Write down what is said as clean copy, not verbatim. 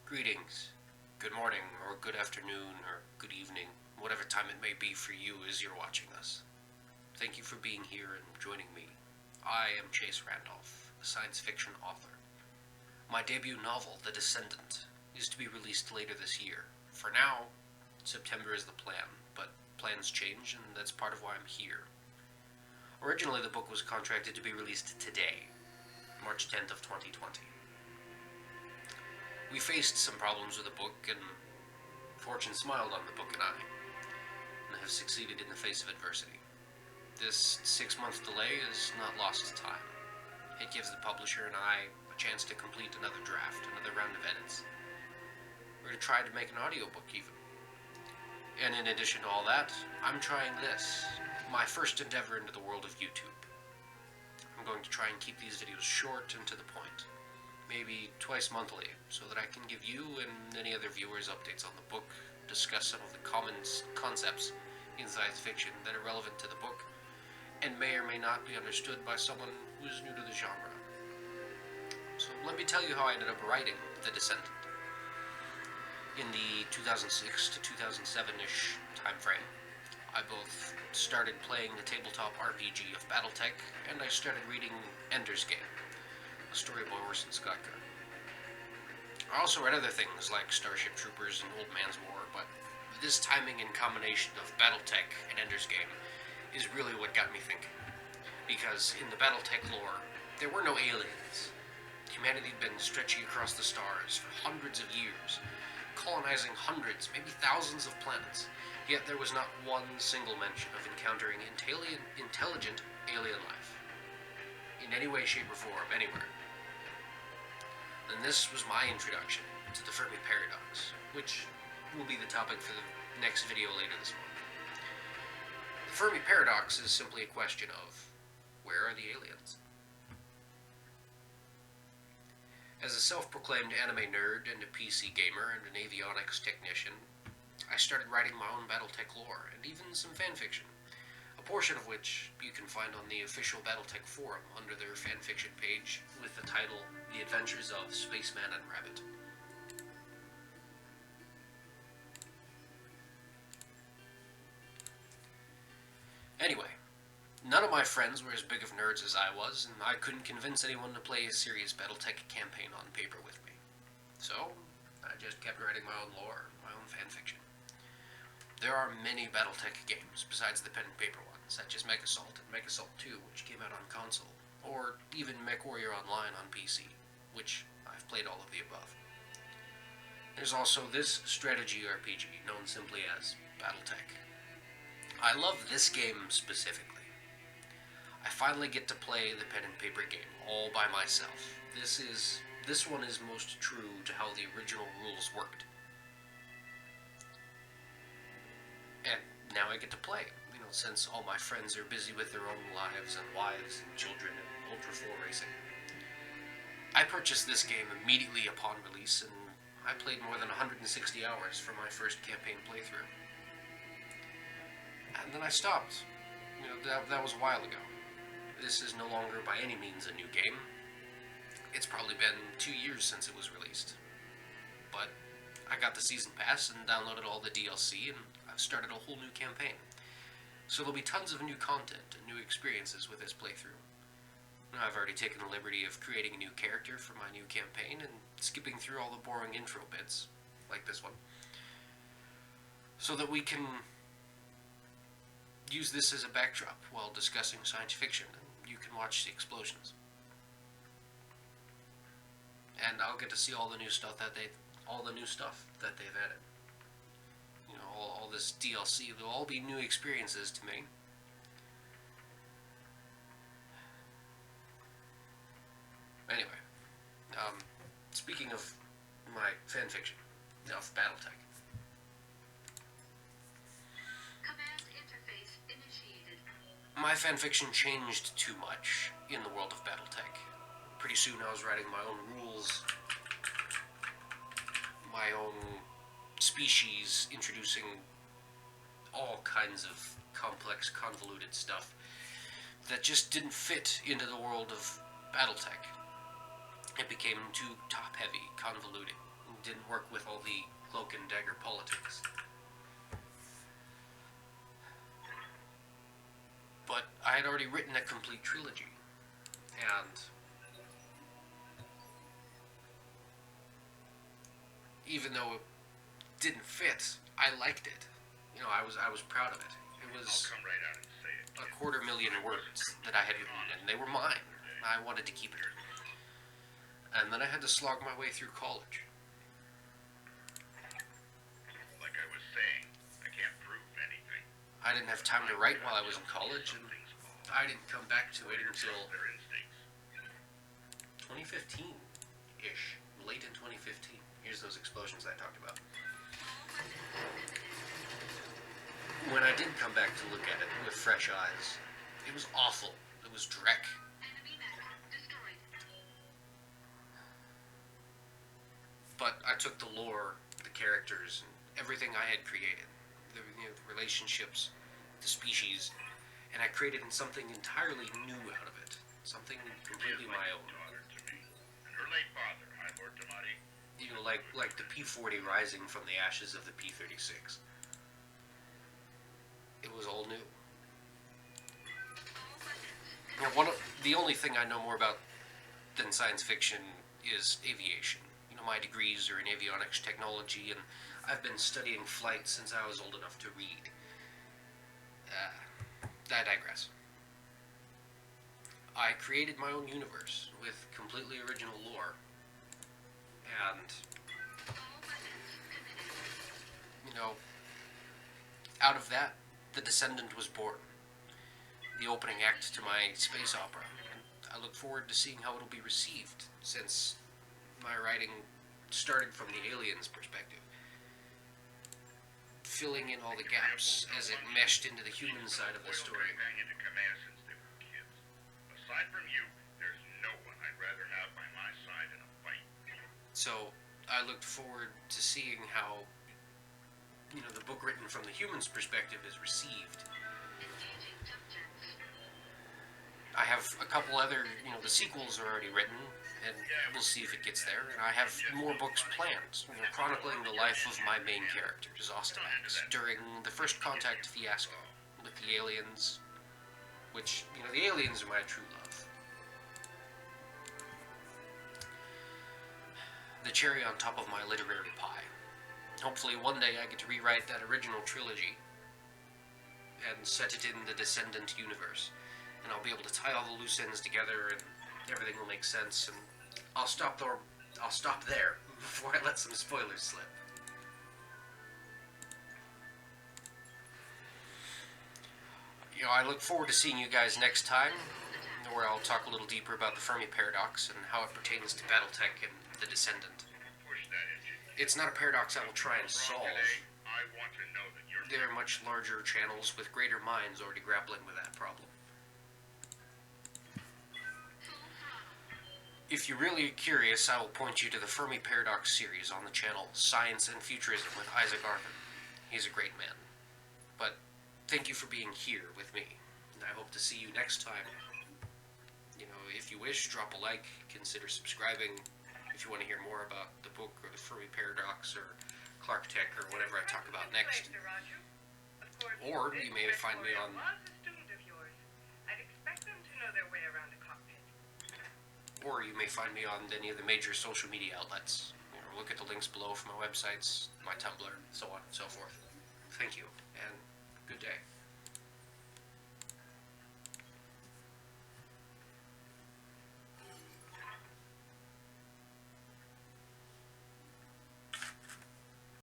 Greetings, good morning, or good afternoon, or good evening, whatever time it may be for you as you're watching us. Thank you for being here and joining me. I am Chace Randolph, a science fiction author. My debut novel, The Descendant, is to be released later this year. For now, September is the plan, but plans change, and that's part of why I'm here. Originally, the book was contracted to be released today, March 10th of 2020. We faced some problems with the book, and fortune smiled on the book and have succeeded in the face of adversity. This 6-month delay is not lost time. It gives the publisher and I a chance to complete another draft, another round of edits, or to try to make an audiobook even. And in addition to all that, I'm trying this, my first endeavor into the world of YouTube. I'm going to try and keep these videos short and to the point, maybe twice monthly, so that I can give you and any other viewers updates on the book, discuss some of the common concepts in science fiction that are relevant to the book, and may or may not be understood by someone who's new to the genre. So let me tell you how I ended up writing The Descendant. In the 2006 to 2007-ish time frame, I both started playing the tabletop RPG of BattleTech, and I started reading Ender's Game, a story by Orson Scott Card. I also read other things like Starship Troopers and Old Man's War, but this timing and combination of BattleTech and Ender's Game is really what got me thinking. Because in the BattleTech lore, there were no aliens. Humanity had been stretching across the stars for hundreds of years, colonizing hundreds, maybe thousands of planets, yet there was not one single mention of encountering intelligent alien life, in any way, shape, or form, anywhere. And this was my introduction to the Fermi Paradox, which will be the topic for the next video later this month. The Fermi Paradox is simply a question of, where are the aliens? As a self-proclaimed anime nerd and a PC gamer and an avionics technician, I started writing my own BattleTech lore, and even some fanfiction, a portion of which you can find on the official BattleTech forum under their fanfiction page with the title, The Adventures of Spaceman and Rabbit. Anyway, none of my friends were as big of nerds as I was, and I couldn't convince anyone to play a serious BattleTech campaign on paper with me. So, I just kept writing my own lore, my own fanfiction. There are many BattleTech games besides the pen and paper ones, such as Mech Assault and Mech Assault 2, which came out on console, or even MechWarrior Online on PC, which I've played all of the above. There's also this strategy RPG, known simply as BattleTech. I love this game specifically. I finally get to play the pen and paper game all by myself. This one is most true to how the original rules worked. And now I get to play, since all my friends are busy with their own lives and wives and children and Ultra 4 racing. I purchased this game immediately upon release, and I played more than 160 hours for my first campaign playthrough. And then I stopped. That was a while ago. This is no longer by any means a new game. It's probably been 2 years since it was released. But I got the season pass and downloaded all the DLC, and I've started a whole new campaign. So there'll be tons of new content and new experiences with this playthrough. I've already taken the liberty of creating a new character for my new campaign and skipping through all the boring intro bits, like this one, so that we can use this as a backdrop while discussing science fiction, and you can watch the explosions. And I'll get to see all the new stuff that they've added. All this DLC, they'll all be new experiences to me. Anyway, speaking of my fanfiction, of BattleTech. My fanfiction changed too much in the world of BattleTech. Pretty soon I was writing my own rules, my own species, introducing all kinds of complex, convoluted stuff that just didn't fit into the world of BattleTech. It became too top-heavy, convoluted, and Didn't work with all the cloak and dagger politics. But I had already written a complete trilogy, and even though it didn't fit, I liked it. You know, I was proud of it. It was a 250,000 words that I had written, and they were mine. I wanted to keep it. And then I had to slog my way through college. Like I was saying, I can't prove anything. I didn't have time to write while I was in college, and I didn't come back to it until 2015-ish. Late in 2015. Here's those explosions I talked about. When I did come back to look at it with fresh eyes, it was awful. It was dreck. But I took the lore, the characters, and everything I had created, the relationships, the species, and I created something entirely new out of it. Something completely my own. Her late father, High Lord Damati. You know, like the P-40 rising from the ashes of the P-36. It was all new. You know, the only thing I know more about than science fiction is aviation. You know, my degrees are in avionics technology, and I've been studying flight since I was old enough to read. I digress. I created my own universe with completely original lore, and you know, out of that, The Descendant was born. The opening act to my space opera, and I look forward to seeing how it'll be received, since my writing started from the aliens' perspective, filling in all the gaps as it meshed into the human side of the story. Aside from you, there's no one I'd rather have by my side in a fight. So I looked forward to seeing how, you know, the book written from the human's perspective is received. I have a couple other, you know, the sequels are already written, and we'll see if it gets there. And I have more books planned, you know, chronicling the life of my main character, Zostamax, during the First Contact fiasco with the aliens, which, you know, the aliens are my true love. The cherry on top of my literary pie. Hopefully one day I get to rewrite that original trilogy and set it in the Descendant universe. And I'll be able to tie all the loose ends together, and everything will make sense, and I'll stop there before I let some spoilers slip. You know, I look forward to seeing you guys next time, where I'll talk a little deeper about the Fermi Paradox and how it pertains to BattleTech and the Descendant. It's not a paradox I will try and solve. There are much larger channels with greater minds already grappling with that problem. If you're really curious, I will point you to the Fermi Paradox series on the channel Science and Futurism with Isaac Arthur. He's a great man. But thank you for being here with me, and I hope to see you next time. You know, if you wish, drop a like, consider subscribing if you want to hear more about the book or the Fermi Paradox or Clark Tech or whatever I talk about next. Or you may find me on... Or you may find me on any of the major social media outlets. You know, look at the links below for my websites, my Tumblr, so on and so forth. Thank you.